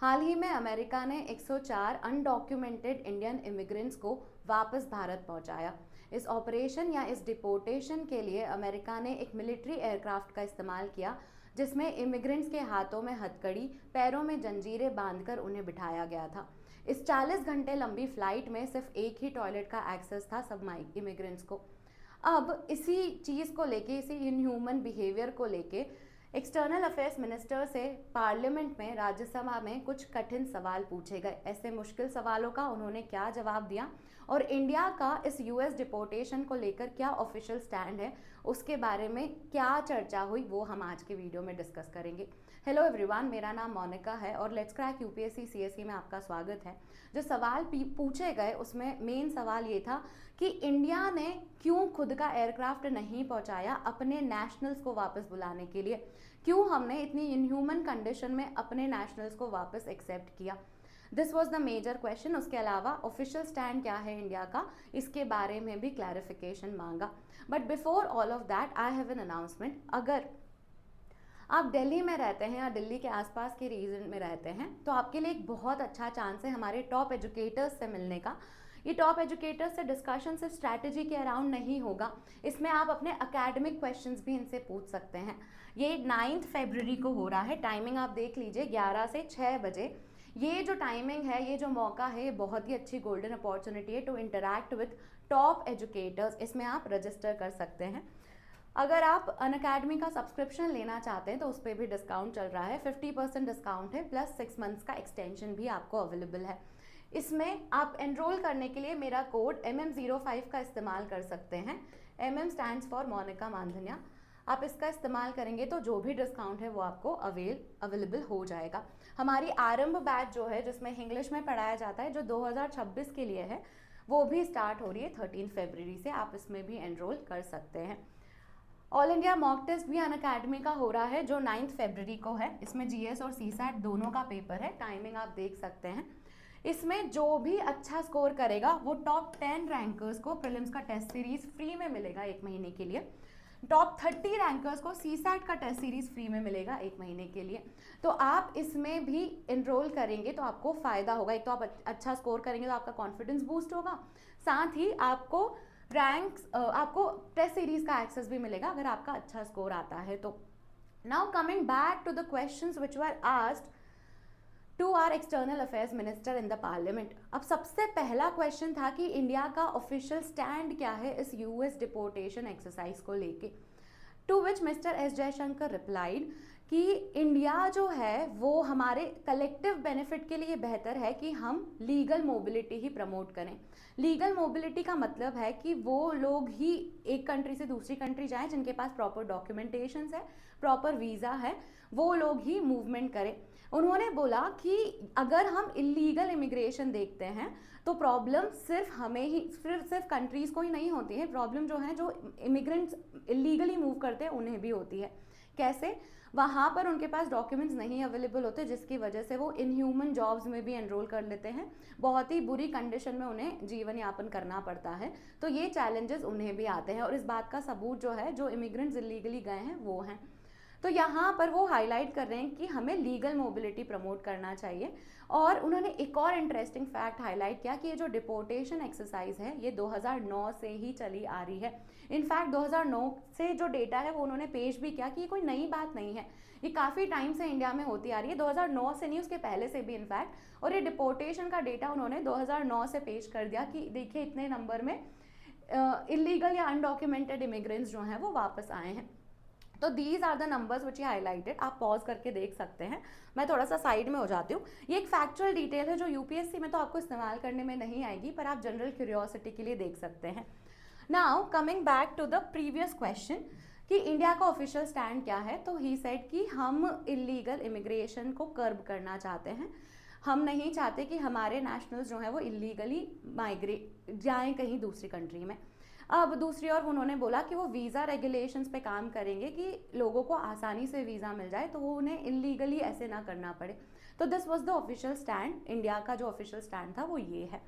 हाल ही में अमेरिका ने 104 undocumented Indian immigrants को वापस भारत पहुंचाया। इस ऑपरेशन या इस डिपोर्टेशन के लिए अमेरिका ने एक मिलिट्री एयरक्राफ्ट का इस्तेमाल किया, जिसमें इमिग्रेंट्स के हाथों में हथकड़ी, पैरों में जंजीरें बांधकर उन्हें बिठाया गया था। इस 40 घंटे लंबी फ्लाइट में सिर्फ एक ही टॉयलेट का एक्सेस था सब इमिग्रेंट्स को। अब इसी चीज़ को लेके, इसी इनह्यूमन बिहेवियर को लेके एक्सटर्नल अफेयर्स मिनिस्टर से पार्लियामेंट में, राज्यसभा में कुछ कठिन सवाल पूछे गए। ऐसे मुश्किल सवालों का उन्होंने क्या जवाब दिया और इंडिया का इस यूएस डिपोर्टेशन को लेकर क्या ऑफिशियल स्टैंड है, उसके बारे में क्या चर्चा हुई, वो हम आज के वीडियो में डिस्कस करेंगे। हेलो एवरीवन, मेरा नाम मोनिका है और लेट्स क्रैक यूपीएससी सीएसई में आपका स्वागत है। जो सवाल पूछे गए उसमें मेन सवाल ये था कि इंडिया ने क्यों खुद का एयरक्राफ्ट नहीं पहुंचाया अपने नेशनल्स को वापस बुलाने के लिए, क्यों हमने इतनी इनह्यूमन कंडीशन में अपने नेशनल्स को वापस एक्सेप्ट किया। This was the major question. उसके अलावा ऑफिशियल स्टैंड क्या है इंडिया का, इसके बारे में भी क्लैरिफिकेशन मांगा। But before all of that I have an announcement. अगर आप दिल्ली में रहते हैं या दिल्ली के आसपास के रीजन में रहते हैं तो आपके लिए एक बहुत अच्छा चांस है हमारे टॉप एजुकेटर्स से मिलने का। ये टॉप एजुकेटर्स से डिस्कशन सिर्फ स्ट्रैटेजी के अराउंड नहीं होगा, इसमें आप अपने एकेडमिक क्वेश्चंस भी इनसे पूछ सकते हैं। ये 9 फरवरी को हो रहा है। टाइमिंग आप देख लीजिए, 11 से 6 बजे। ये जो टाइमिंग है, ये जो मौका है, ये बहुत ही अच्छी गोल्डन अपॉर्चुनिटी है to interact with top educators. इसमें आप रजिस्टर कर सकते हैं। अगर आप अनअकैडमी का सब्सक्रिप्शन लेना चाहते हैं तो उस पर भी डिस्काउंट चल रहा है। 50% डिस्काउंट है, प्लस 6 मंथ्स का एक्सटेंशन भी आपको अवेलेबल है। इसमें आप एनरोल करने के लिए मेरा कोड MM05 का इस्तेमाल कर सकते हैं। MM stands for Monika Mandhania. आप इसका इस्तेमाल करेंगे तो जो भी डिस्काउंट है वो आपको अवेलेबल हो जाएगा। हमारी आरंभ बैच जो है, जिसमें इंग्लिश में पढ़ाया जाता है, जो 2026 के लिए है, वो भी स्टार्ट हो रही है 13 फरवरी से। आप इसमें भी एनरोल कर सकते हैं। ऑल इंडिया मॉक टेस्ट भी अनअकैडमी का हो रहा है, जो 9 फरवरी को है। इसमें जीएस और सीसैट दोनों का पेपर है। टाइमिंग आप देख सकते हैं। इसमें जो भी अच्छा स्कोर करेगा वो टॉप 10 रैंकर्स को प्रीलिम्स का टेस्ट सीरीज फ्री में मिलेगा 1 महीने के लिए। टॉप 30 रैंकर्स को सीसैट का टेस्ट सीरीज फ्री में मिलेगा 1 महीने के लिए। तो आप इसमें भी एनरोल करेंगे तो आपको फ़ायदा होगा। एक तो आप अच्छा स्कोर करेंगे तो आपका कॉन्फिडेंस बूस्ट होगा, साथ ही आपको आपको टेस्ट सीरीज का एक्सेस भी मिलेगा अगर आपका अच्छा स्कोर आता है तो। Now coming back to the questions which were asked to our external affairs minister in the parliament. अब सबसे पहला क्वेश्चन था कि इंडिया का ऑफिशियल स्टैंड क्या है इस यूएस डिपोर्टेशन एक्सरसाइज को लेके। To which mister S Jaishankar replied कि इंडिया जो है वो हमारे कलेक्टिव बेनिफिट के लिए बेहतर है कि हम लीगल मोबिलिटी ही प्रमोट करें। लीगल मोबिलिटी का मतलब है कि वो लोग ही एक कंट्री से दूसरी कंट्री जाएं जिनके पास प्रॉपर डॉक्यूमेंटेशंस है, प्रॉपर वीज़ा है, वो लोग ही मूवमेंट करें। उन्होंने बोला कि अगर हम इलीगल इमिग्रेशन देखते हैं तो प्रॉब्लम सिर्फ हमें ही, सिर्फ कंट्रीज़ को ही नहीं होती है। प्रॉब्लम जो है, जो इमिग्रेंट्स इलीगली मूव करते हैं उन्हें भी होती है। कैसे? वहाँ पर उनके पास डॉक्यूमेंट्स नहीं अवेलेबल होते, जिसकी वजह से वो इनह्यूमन जॉब्स में भी एनरोल कर लेते हैं। बहुत ही बुरी कंडीशन में उन्हें जीवन यापन करना पड़ता है। तो ये चैलेंजेस उन्हें भी आते हैं और इस बात का सबूत जो है, जो इमिग्रेंट्स इलीगली गए हैं वो हैं। तो यहाँ पर वो हाईलाइट कर रहे हैं कि हमें लीगल मोबिलिटी प्रमोट करना चाहिए। और उन्होंने एक और इंटरेस्टिंग फैक्ट हाईलाइट किया कि ये जो डिपोर्टेशन एक्सरसाइज है ये 2009 से ही चली आ रही है। इनफैक्ट 2009 से जो डेटा है वो उन्होंने पेश भी किया कि ये कोई नई बात नहीं है, ये काफ़ी टाइम से इंडिया में होती आ रही है। 2009 से नहीं, उसके पहले से भी इनफैक्ट। और ये डिपोर्टेशन का डेटा उन्होंने 2009 से पेश कर दिया कि देखिए इतने नंबर में इलीगल या अनडॉक्यूमेंटेड इमिग्रेंट्स जो हैं वो वापस आए हैं। तो these are the numbers which he highlighted. आप पॉज करके देख सकते हैं। मैं थोड़ा सा साइड में हो जाती हूँ। ये एक फैक्चुअल डिटेल है जो यूपीएससी में तो आपको इस्तेमाल करने में नहीं आएगी, पर आप जनरल क्यूरियोसिटी के लिए देख सकते हैं। Now coming back to the previous question कि इंडिया का ऑफिशियल स्टैंड क्या है, तो ही सेड कि हम इलीगल इमिग्रेशन को कर्ब करना चाहते हैं। हम नहीं चाहते कि हमारे नेशनल्स जो हैं वो इलीगली माइग्रेट जाएं कहीं दूसरी कंट्री में। अब दूसरी ओर उन्होंने बोला कि वो वीज़ा रेगुलेशंस पे काम करेंगे कि लोगों को आसानी से वीज़ा मिल जाए, तो वो उन्हें इलीगली ऐसे ना करना पड़े। तो this was the official stand. India का जो ऑफिशियल स्टैंड था वो ये है।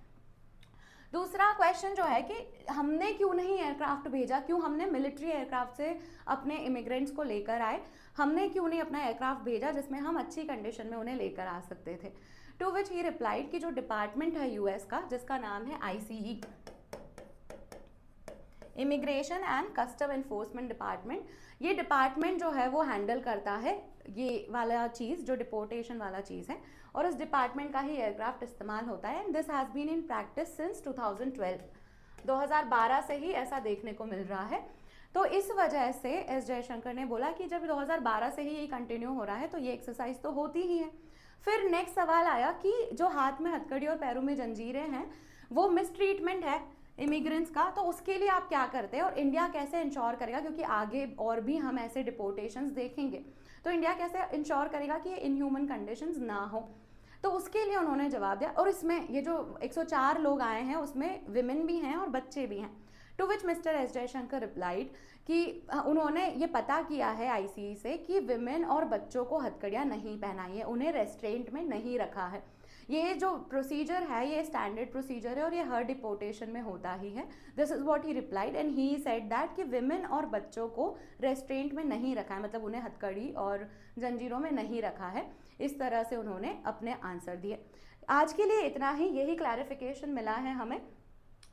दूसरा क्वेश्चन जो है कि हमने क्यों नहीं एयरक्राफ्ट भेजा, क्यों हमने मिलिट्री एयरक्राफ्ट से अपने इमिग्रेंट्स को लेकर आए, हमने क्यों नहीं अपना एयरक्राफ्ट भेजा जिसमें हम अच्छी कंडीशन में उन्हें लेकर आ सकते थे। टू विच ही रिप्लाइड कि जो डिपार्टमेंट है यूएस का जिसका नाम है ICE, immigration and custom enforcement department, ये डिपार्टमेंट जो है वो हैंडल करता है ये वाला चीज़ जो डिपोर्टेशन वाला चीज़ है, और इस डिपार्टमेंट का ही एयरक्राफ्ट इस्तेमाल होता है। And this has been in practice since 2012 से ही ऐसा देखने को मिल रहा है। तो इस वजह से एस जयशंकर ने बोला कि जब 2012 से ही ये कंटिन्यू हो रहा है तो ये एक्सरसाइज तो होती ही है। फिर नेक्स्ट सवाल आया कि जो हाथ में हथकड़ी और पैरों में जंजीरें हैं वो मिसट्रीटमेंट है इमिग्रेंट्स का, तो उसके लिए आप क्या करते हैं और इंडिया कैसे इंश्योर करेगा, क्योंकि आगे और भी हम ऐसे डिपोर्टेशंस देखेंगे, तो इंडिया कैसे इंश्योर करेगा कि ये इनह्यूमन कंडीशंस ना हो। तो उसके लिए उन्होंने जवाब दिया, और इसमें ये जो 104 लोग आए हैं उसमें विमेन भी हैं और बच्चे भी हैं। To which mister S Jaishankar replied कि उन्होंने ये पता किया है ICE से कि विमेन और बच्चों को हथकड़ियाँ नहीं पहनाई है, उन्हें रेस्ट्रेंट में नहीं रखा है। ये जो प्रोसीजर है ये स्टैंडर्ड प्रोसीजर है और ये हर डिपोर्टेशन में होता ही है। This is what he replied and he said that कि विमेन और बच्चों को रेस्ट्रेंट में नहीं रखा है, मतलब उन्हें हथकड़ी और जंजीरों में नहीं रखा है। इस तरह से उन्होंने अपने आंसर दिए। आज के लिए इतना ही, यही क्लैरिफिकेशन मिला है हमें।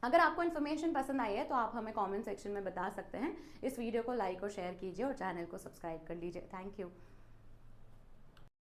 अगर आपको इन्फॉर्मेशन पसंद आई है तो आप हमें कमेंट सेक्शन में बता सकते हैं। इस वीडियो को लाइक और शेयर कीजिए और चैनल को सब्सक्राइब कर लीजिए। Thank you.